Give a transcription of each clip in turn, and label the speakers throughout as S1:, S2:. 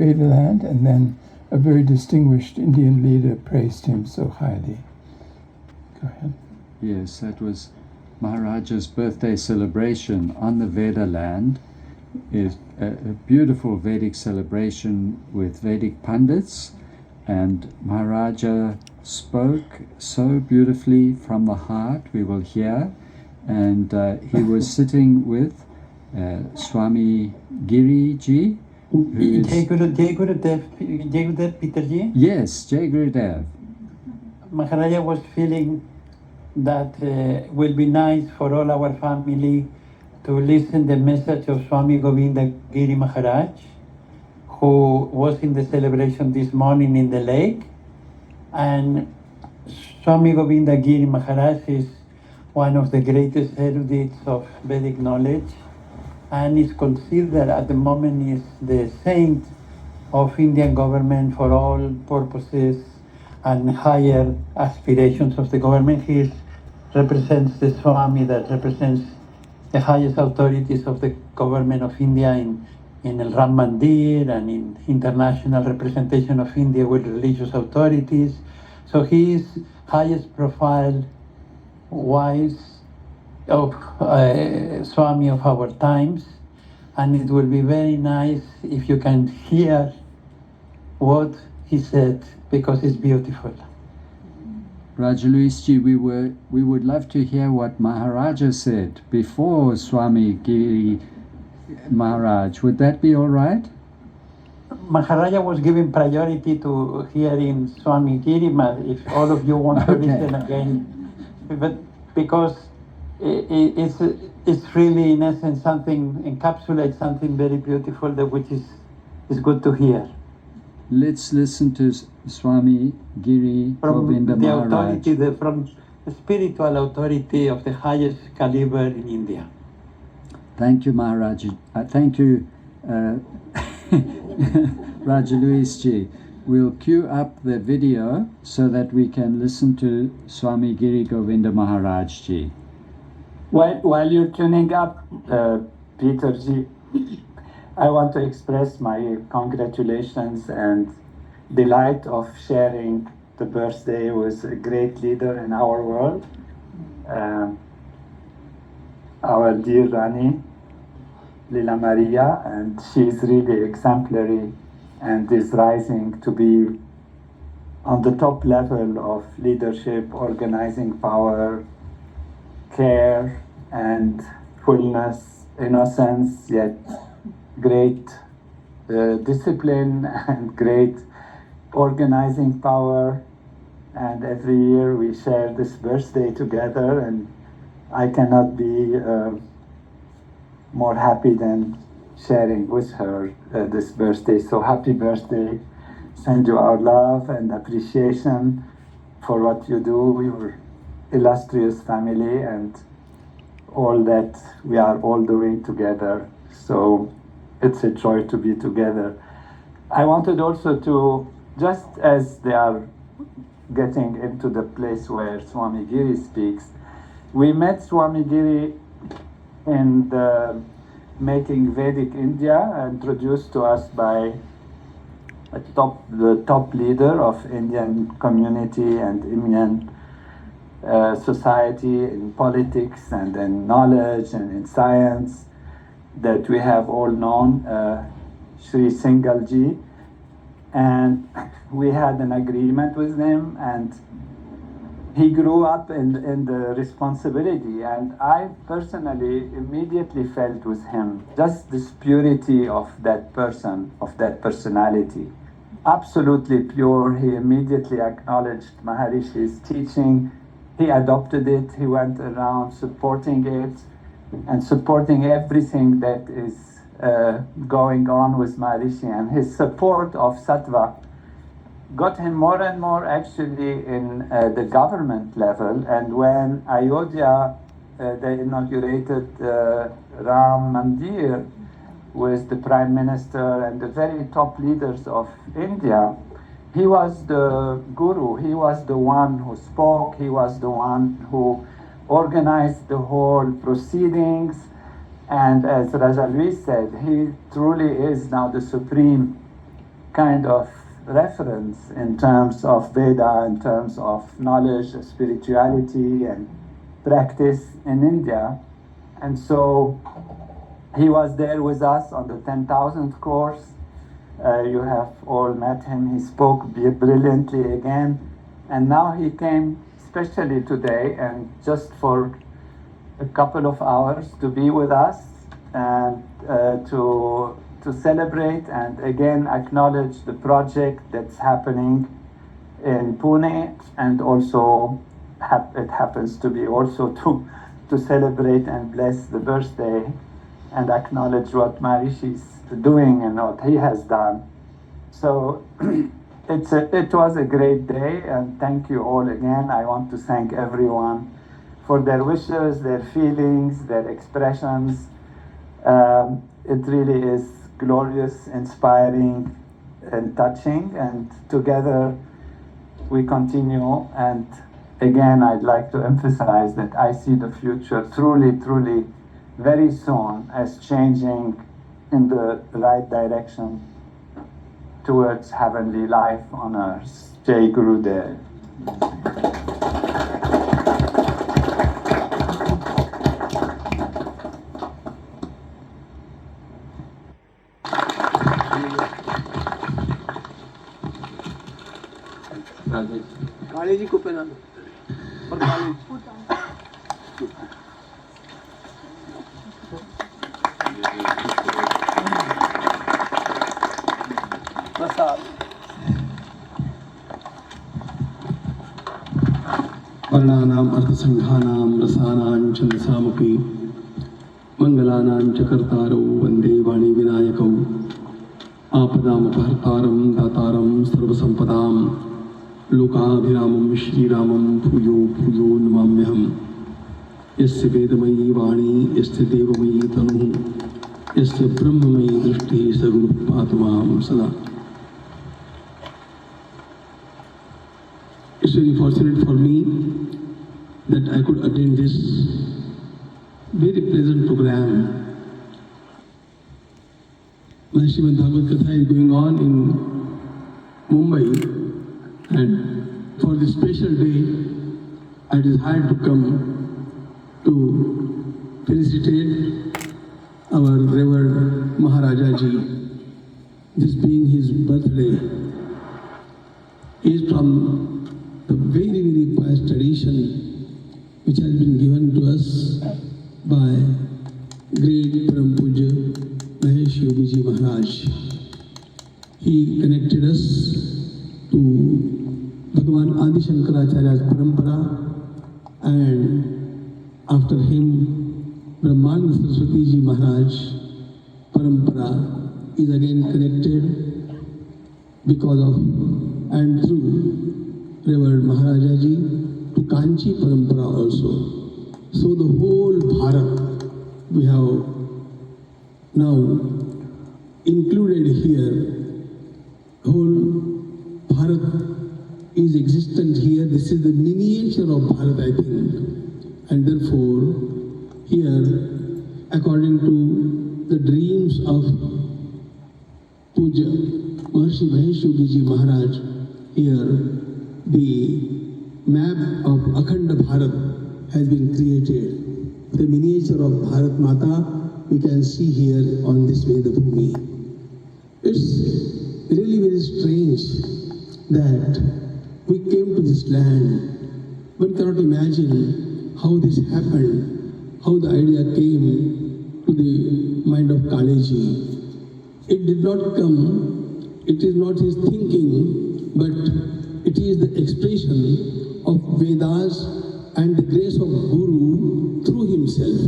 S1: Vedaland, and then a very distinguished Indian leader praised him so highly. Go ahead.
S2: Yes, that was Maharaja's birthday celebration on the Veda land. Is a beautiful Vedic celebration with Vedic Pandits, and Maharaja spoke so beautifully from the heart, we will hear, and he was sitting with Swami Giriji, who is...
S3: Jai Gurudev Pitarji?
S2: Yes, Jai Gurudev.
S3: Maharaja was feeling that will be nice for all our family to listen the message of Swami Govinda Giri Maharaj, who was in the celebration this morning in the lake. And Swami Govinda Giri Maharaj is one of the greatest erudites of Vedic knowledge, and is considered at the moment is the saint of Indian government for all purposes and higher aspirations of the government. He represents the Swami that represents the highest authorities of the government of India in El Ram Mandir and in international representation of India with religious authorities. So he is highest profile wise of Swami of our times, and it will be very nice if you can hear what he said, because it's beautiful.
S2: Raja Luisji, we would love to hear what Maharaja said before Swami Giri Maharaj. Would that be all right?
S3: Maharaja was giving priority to hearing Swami Giri, if all of you want to listen again. But because it's really, in essence, something encapsulates something very beautiful, that which is good to hear.
S2: Let's listen to Swami Giri Govinda Maharaj.
S3: From the spiritual authority of the highest caliber in India.
S2: Thank you, Maharaj. Thank you, Raja Luisji. We'll cue up the video so that we can listen to Swami Giri Govinda Maharaj Ji.
S4: While you're tuning up, Peter Ji, I want to express my congratulations and delight of sharing the birthday with a great leader in our world, our dear Rani, Lila Maria, and she's really exemplary and is rising to be on the top level of leadership, organizing power, care, and fullness, innocence, yet great discipline and great organizing power. And every year we share this birthday together, and I cannot be more happy than sharing with her this birthday. So happy birthday. Send you our love and appreciation for what you do, your illustrious family, and all that we are all doing together. So it's a joy to be together. I wanted also to, just as they are getting into the place where Swami Giri speaks, we met Swami Giri in the Making Vedic India, introduced to us by the top leader of Indian community and Indian society in politics and in knowledge and in science, that we have all known, Sri Singalji. And we had an agreement with him, and he grew up in the responsibility, and I personally immediately felt with him just this purity of that person, of that personality. Absolutely pure. He immediately acknowledged Maharishi's teaching. He adopted it. He went around supporting it and supporting everything that is going on with Maharishi. And his support of Sattva got him more and more actually in the government level. And when Ayodhya, they inaugurated Ram Mandir with the Prime Minister and the very top leaders of India, he was the guru. He was the one who spoke. He was the one who organized the whole proceedings. And as Raja Luis said, he truly is now the supreme kind of reference in terms of Veda, in terms of knowledge, spirituality, and practice in India. And so he was there with us on the 10,000 course. You have all met him. He spoke brilliantly again. And now he came especially today and just for a couple of hours to be with us and to celebrate and again acknowledge the project that's happening in Pune, and also it happens to be also to celebrate and bless the birthday and acknowledge what Maharishi is doing and what he has done. So it was a great day, and thank you all again. I want to thank everyone for their wishes, their feelings, their expressions. It really is glorious, inspiring, and touching, and together we continue. And again, I'd like to emphasize that I see the future truly, truly very soon as changing in the right direction towards heavenly life on earth. Jai Gurudev.
S5: Kali ji को पहना दो और काली प्रसाद
S6: वर्णानाम् अर्थसङ्घानां रसानां छन्दसामपि मङ्गलानां च कर्तारौ वन्दे वाणी विनायकौ आपदामपहर्तारं दातारं सर्वसम्पदां लोकाभिरामं श्रीरामं भूयो भूयो नमाम्यहम् यस्य वेदमयी वाणी यस्य देवमयी तनुः यस्य ब्रह्ममयी दृष्टिः स गुरुः पातु मां सदा. It's very fortunate for me that I could attend this very pleasant program. My Srimad Bhagavad Katha is going on in Mumbai, and for this special day, I decided to come to felicitate our Revered Maharaja Ji, this being his birthday. He is from the very, very past tradition which has been given to us by great Param Puja Mahesh Yogi Ji Maharaj. He connected us to Bhagavan Adi Shankaracharya's parampara, and after him Brahmananda Saraswati Ji Maharaj parampara is again connected because of and through Revered Maharaja Ji to Kanchi parampara also. So the whole Bharat we have now included here. Whole Bharat is existent here. This is the miniature of Bharat, I think. And therefore, here, according to the dreams of Puja Maharishi Mahesh Yogi Ji Maharaj, here the map of Akhanda Bharat has been created. The miniature of Bharat Mata we can see here on this Veda Bhumi. It's really very strange that we came to this land. One cannot imagine how this happened, how the idea came to the mind of Kaleji. It did not come, it is not his thinking, but it is the expression of Vedas and the grace of Guru through himself.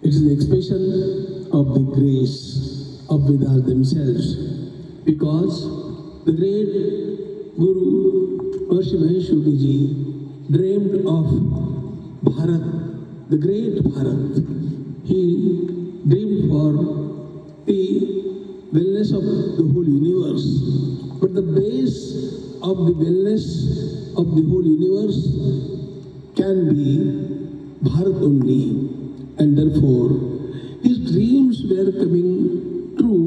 S6: It is the expression of the grace of Vedas themselves, because the great Guru Maharishi Mahesh Yogi Ji dreamed of Bharat, the great Bharat. He dreamed for the wellness of the whole universe. But the base of the wellness of the whole universe can be Bharat only. And therefore, his dreams were coming true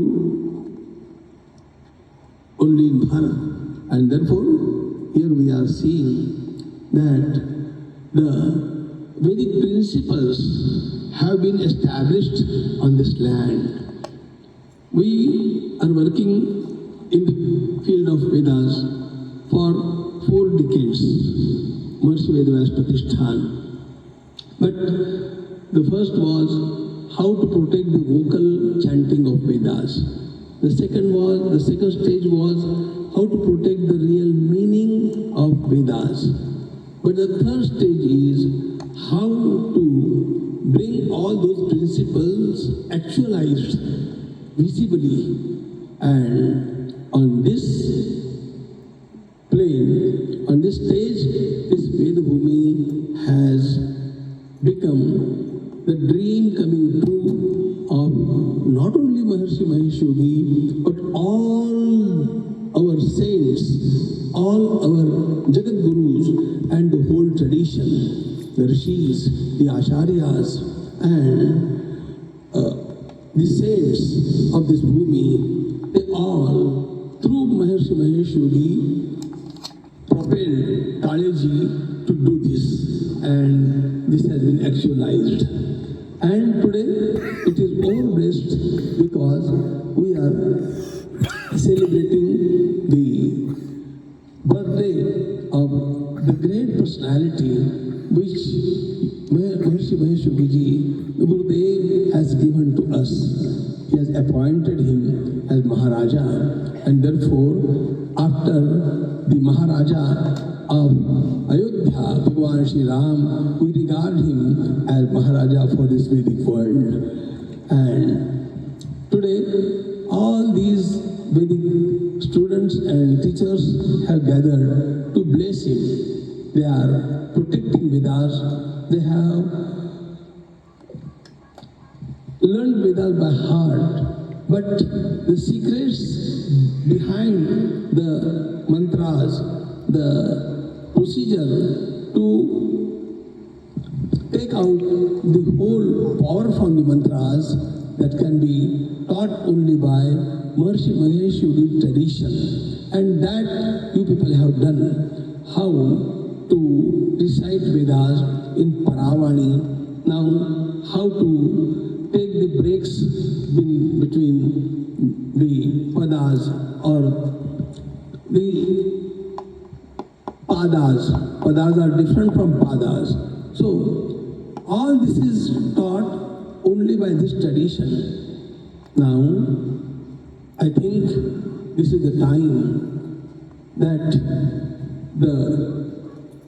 S6: only in Bharat. And therefore, here we are seeing that the Vedic principles have been established on this land. We are working in the field of Vedas for 4 decades, Maharishi Vedas Pratishthan. But the first was how to protect the vocal chanting of Vedas. The second stage was how to protect the real meaning of Vedas. But the third stage is how to bring all those principles actualized visibly. And on this plane, on this stage, this Vedabhumi has become the dream coming true of not only Maharishi Mahesh Yogi, but all our saints, all our Jagat Gurus, and the whole tradition, the Rishis, the Acharyas, and the saints of this Bhumi, they all, through Maharishi Mahesh Yogi, propelled Kaleji to do this, and this has been actualized. And today it is overblessed because we are celebrating the birthday of the great personality which Maharishi Mahesh Yogi Ji, the Gurudev, has given to us. He has appointed him as Maharaja, and therefore, after the Maharaja of Ayodhya, Bhagwan Shri Ram, we regard him as Maharaja for this Vedic world. And today, all these Vedic students and teachers have gathered to bless him. They are protecting Vedas. They have learned Vedas by heart, but the secrets behind the mantras, the procedure to take out the whole power from the mantras, that can be taught only by Maharishi Mahesh Yogi tradition. And that you people have done. How to recite Vedas in Paravani, now how to take the breaks between the padas or the padas. Padas are different from padas. So all this is taught only by this tradition. Now I think this is the time that the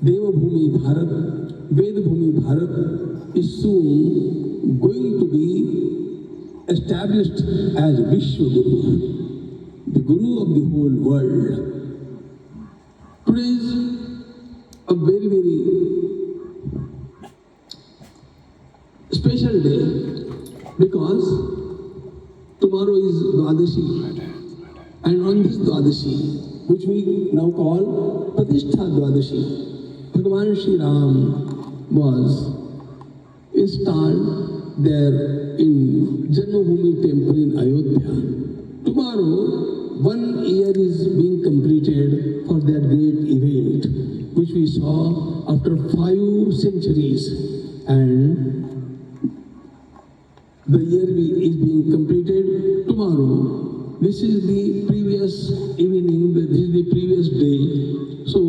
S6: Devabhumi Bharat, Vedabhumi Bharat is soon going to be established as Vishwaguru, the Guru of the whole world. Today is a very, very special day because tomorrow is Dwadashi, and on this Dwadashi, which we now call Pratishtha Dwadashi, Bhagwan Shri Ram was installed there in Janmabhoomi temple in Ayodhya. Tomorrow, 1 year is being completed for that great event, which we saw after 5 centuries. And the year is being completed tomorrow. This is the previous evening, this is the previous day. So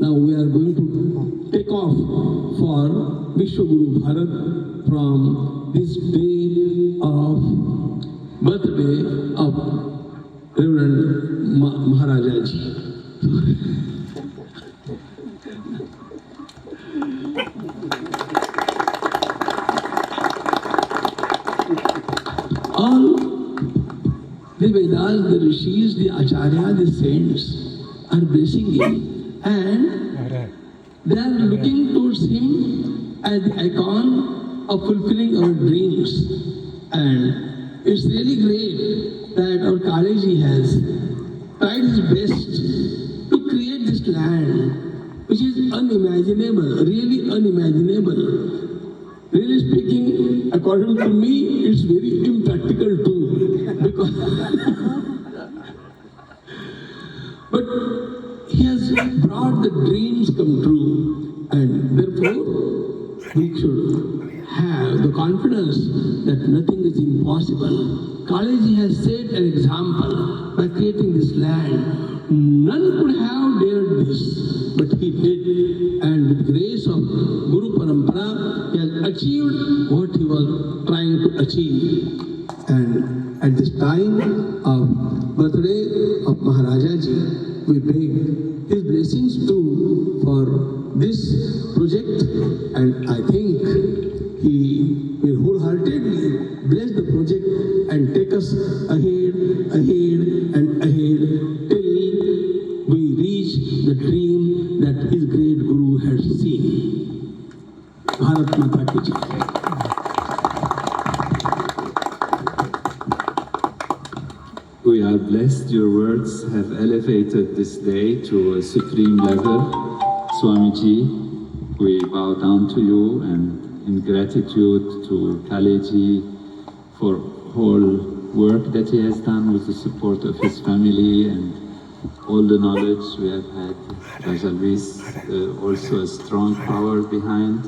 S6: now we are going to take off for Vishwaguru Bharat from this day of birthday of Reverend Maharajaji. All the Vedas, the Rishis, the Acharya, the saints are blessing him, and they are looking towards him as the icon of fulfilling our dreams. And it's really great that our Kaleji has tried his best to create this land, which is unimaginable, really unimaginable. Really speaking, according to me, it's very impractical too, because But he has brought the dreams come true, and therefore we should have the confidence that nothing is impossible. Kalaji has set an example by creating this land. None could have dared this, but he did. And with the grace of Guru Parampara, he has achieved what he was trying to achieve. And at this time of birthday of Maharajaji, we beg his blessings too for this project, and I think he will wholeheartedly bless the project and take us ahead, and ahead till we reach the dream that his great Guru had seen. Bharat Mata Ki Jai.
S7: We are blessed your words have elevated this day to a supreme level. Swamiji, we bow down to you and in gratitude to Kaleji for whole work that he has done with the support of his family and all the knowledge we have had. Raja Luis, also a strong power behind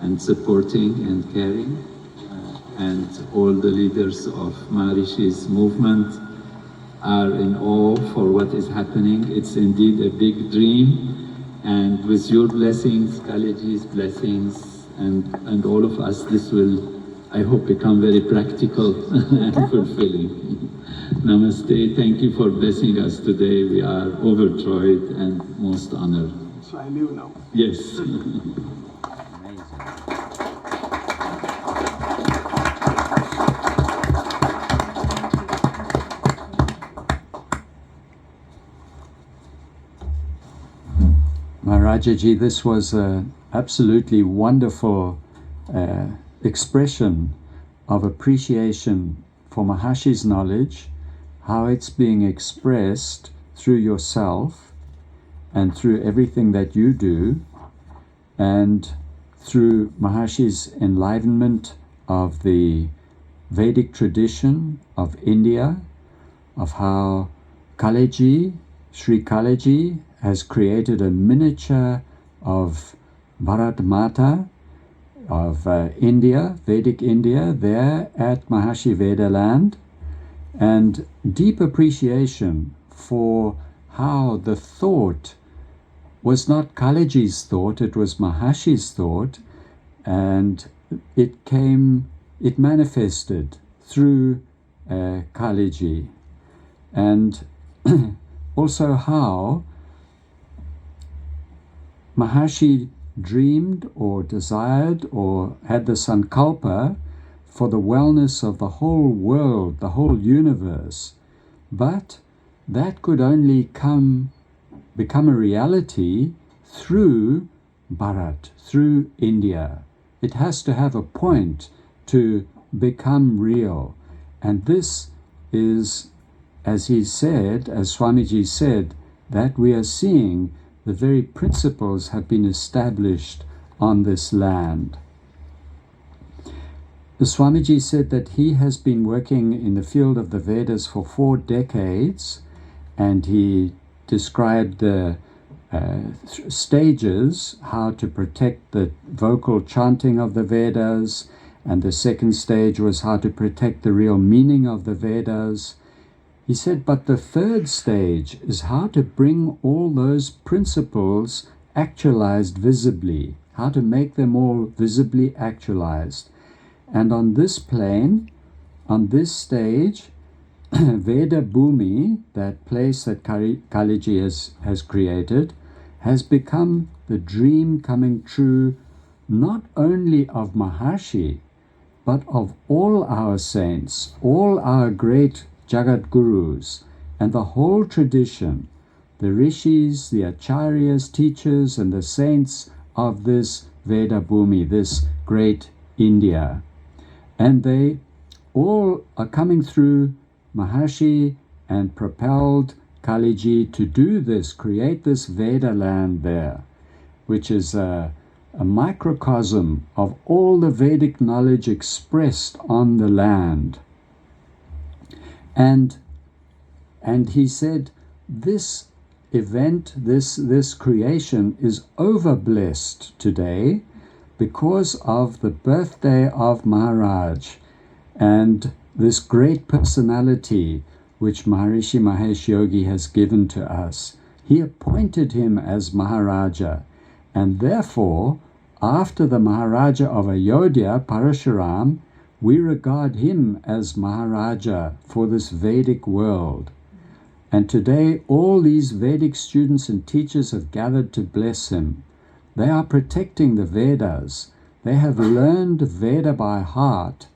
S7: and supporting and caring, and all the leaders of Maharishi's movement are in awe for what is happening. It's indeed a big dream, and with your blessings, Kaleji's blessings, and all of us, this will, I hope, become very practical and fulfilling. Namaste, thank you for blessing us today. We are overjoyed and most honored.
S5: So I leave now.
S7: Yes.
S2: Maharajaji, this was an absolutely wonderful expression of appreciation for Mahashi's knowledge, how it's being expressed through yourself and through everything that you do, and through Mahashi's enlivenment of the Vedic tradition of India, of how Kaleji, Sri Kaleji, has created a miniature of Bharat Mata, of India, Vedic India, there at Maharshi Vedaland, and deep appreciation for how the thought was not Kaleji's thought, it was Mahashi's thought, and it manifested through Kaleji. And also how Maharshi dreamed or desired or had the sankalpa for the wellness of the whole world, the whole universe. But that could only become a reality through Bharat, through India. It has to have a point to become real. And this is, as he said, as Swamiji said, that we are seeing the very principles have been established on this land. The Swamiji said that he has been working in the field of the Vedas for 4 decades, and he described the stages, how to protect the vocal chanting of the Vedas, and the second stage was how to protect the real meaning of the Vedas. He said, but the third stage is how to bring all those principles actualized visibly, how to make them all visibly actualized. And on this plane, on this stage, Veda Bhumi, that place that Kaleji has created, has become the dream coming true not only of Maharshi, but of all our saints, all our great Jagat Gurus, and the whole tradition, the rishis, the acharyas, teachers, and the saints of this Veda Bhumi, this great India. And they all are coming through Maharshi and propelled Kaleji to do this, create this Veda land there, which is a microcosm of all the Vedic knowledge expressed on the land. And he said, this event, this creation is overblessed today because of the birthday of Maharaj and this great personality which Maharishi Mahesh Yogi has given to us. He appointed him as Maharaja, and therefore, after the Maharaja of Ayodhya, Parashuram, we regard him as Maharaja for this Vedic world. And today, all these Vedic students and teachers have gathered to bless him. They are protecting the Vedas. They have learned Veda by heart.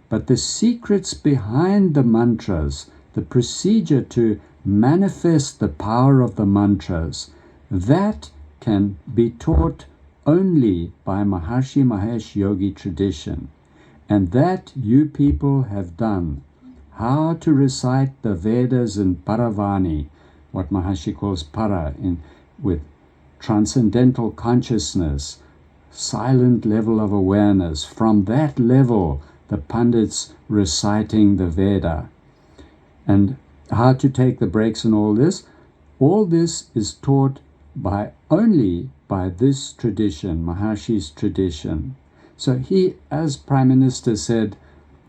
S2: But the secrets behind the mantras, the procedure to manifest the power of the mantras, that can be taught only by Maharishi Mahesh Yogi tradition. And that you people have done. How to recite the Vedas in Paravani, what Maharishi calls Para, with transcendental consciousness, silent level of awareness. From that level, the Pandits reciting the Veda. And how to take the breaks and all this is taught only by this tradition, Maharishi's tradition. So he, as Prime Minister, said,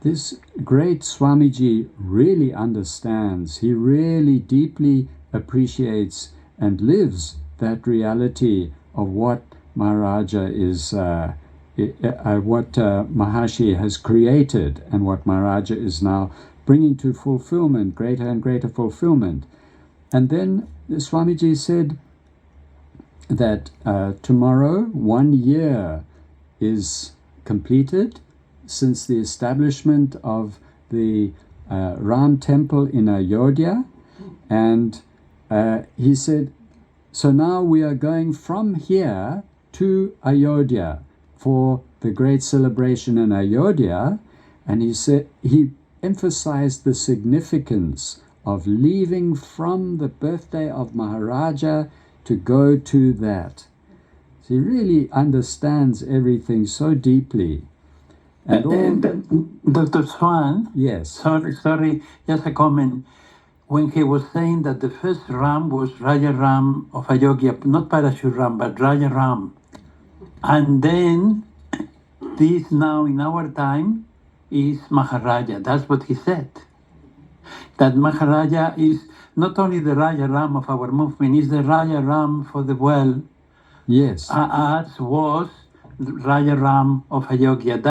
S2: this great Swamiji really understands, he really deeply appreciates and lives that reality of what Maharaja is, what Maharishi has created and what Maharaja is now bringing to fulfillment, greater and greater fulfillment. And then Swamiji said that tomorrow 1 year is completed since the establishment of the Ram temple in Ayodhya. And he said, so now we are going from here to Ayodhya for the great celebration in Ayodhya. And he said, he emphasized the significance of leaving from the birthday of Maharaja to go to that. So he really understands everything so deeply.
S3: And Dr. Swan,
S2: yes.
S3: Sorry, just a comment. When he was saying that the first Ram was Raja Ram of Ayodhya, not Parashuram, but Raja Ram. And then this now in our time is Maharaja. That's what he said. That Maharaja is not only the Raja Ram of our movement, is the Raja Ram for the world.
S2: Yes.
S3: As was Raja Ram of Ayodhya.